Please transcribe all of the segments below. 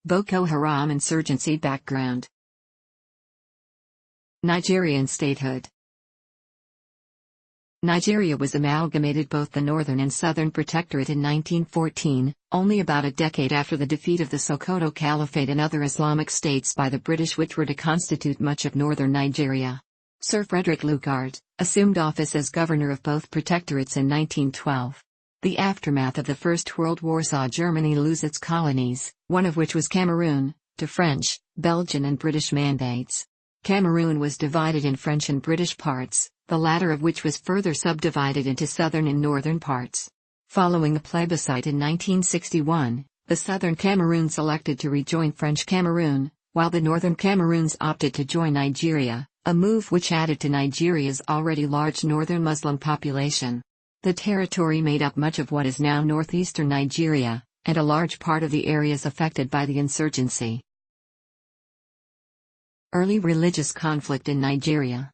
Boko Haram insurgency background. Nigerian statehood. Nigeria was amalgamated both the Northern and Southern Protectorate in 1914, only about a decade after the defeat of the Sokoto Caliphate and other Islamic states by the British, which were to constitute much of northern Nigeria. Sir Frederick Lugard assumed office as governor of both protectorates in 1912. The aftermath of the First World War saw Germany lose its colonies, one of which was Cameroon, to French, Belgian and British mandates. Cameroon was divided in French and British parts, the latter of which was further subdivided into southern and northern parts. Following a plebiscite in 1961, the southern Cameroons elected to rejoin French Cameroon, while the northern Cameroons opted to join Nigeria, a move which added to Nigeria's already large northern Muslim population. The territory made up much of what is now northeastern Nigeria, and a large part of the areas affected by the insurgency. Early religious conflict in Nigeria.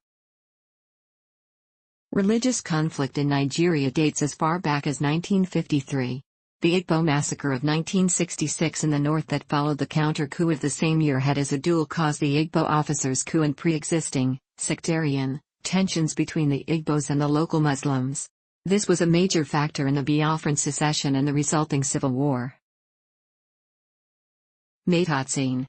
Religious conflict in Nigeria dates as far back as 1953. The Igbo massacre of 1966 in the north that followed the counter-coup of the same year had as a dual cause the Igbo officers' coup and pre-existing, sectarian, tensions between the Igbos and the local Muslims. This was a major factor in the Biafran secession and the resulting civil war. Maitatsine.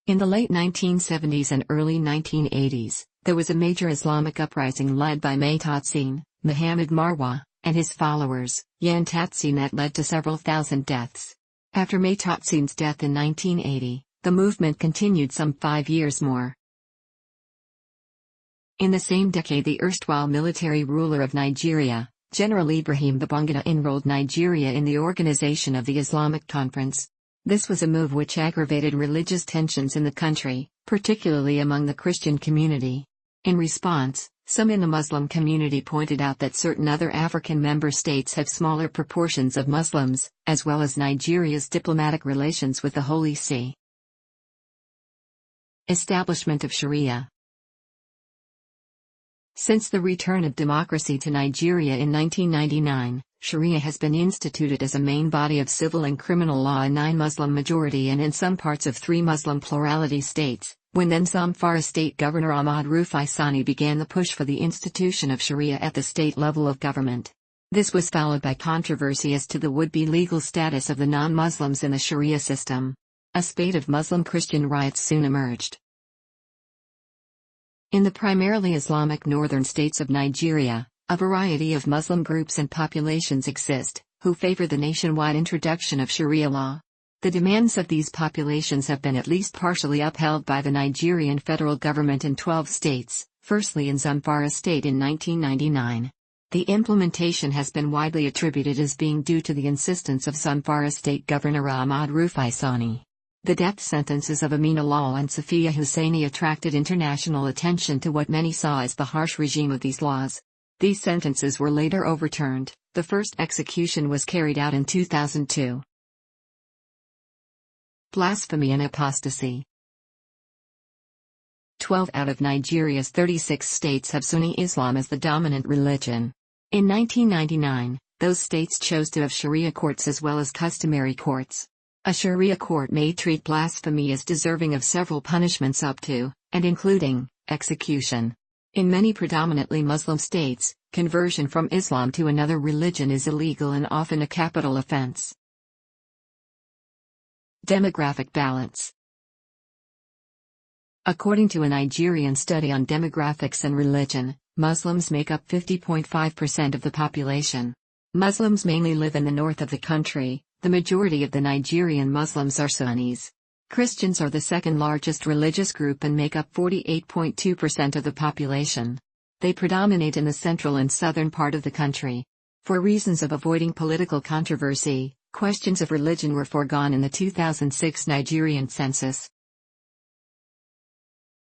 In the late 1970s and early 1980s, there was a major Islamic uprising led by Maitatsine, Muhammad Marwa, and his followers, Maitatsine, that led to several thousand deaths. After Maitatsine's death in 1980, the movement continued some 5 years more. In the same decade, the erstwhile military ruler of Nigeria, General Ibrahim Babangida, enrolled Nigeria in the organization of the Islamic Conference. This was a move which aggravated religious tensions in the country, particularly among the Christian community. In response, some in the Muslim community pointed out that certain other African member states have smaller proportions of Muslims, as well as Nigeria's diplomatic relations with the Holy See. Establishment of Sharia. Since the return of democracy to Nigeria in 1999, Sharia has been instituted as a main body of civil and criminal law in 9 Muslim-majority and in some parts of 3 Muslim-plurality states, when then Zamfara State Governor Ahmad Rufai Sani began the push for the institution of Sharia at the state level of government. This was followed by controversy as to the would-be legal status of the non-Muslims in the Sharia system. A spate of Muslim-Christian riots soon emerged. In the primarily Islamic northern states of Nigeria, a variety of Muslim groups and populations exist, who favor the nationwide introduction of Sharia law. The demands of these populations have been at least partially upheld by the Nigerian federal government in 12 states, firstly in Zamfara State in 1999. The implementation has been widely attributed as being due to the insistence of Zamfara State Governor Ahmad Rufai Sani. The death sentences of Amina Lal and Safiya Hussaini attracted international attention to what many saw as the harsh regime of these laws. These sentences were later overturned. The first execution was carried out in 2002. Blasphemy and apostasy. 12 out of Nigeria's 36 states have Sunni Islam as the dominant religion. In 1999, those states chose to have Sharia courts as well as customary courts. A Sharia court may treat blasphemy as deserving of several punishments up to, and including, execution. In many predominantly Muslim states, conversion from Islam to another religion is illegal and often a capital offense. Demographic balance. According to a Nigerian study on demographics and religion, Muslims make up 50.5% of the population. Muslims mainly live in the north of the country. The majority of the Nigerian Muslims are Sunnis. Christians are the second largest religious group and make up 48.2% of the population. They predominate in the central and southern part of the country. For reasons of avoiding political controversy, questions of religion were foregone in the 2006 Nigerian census.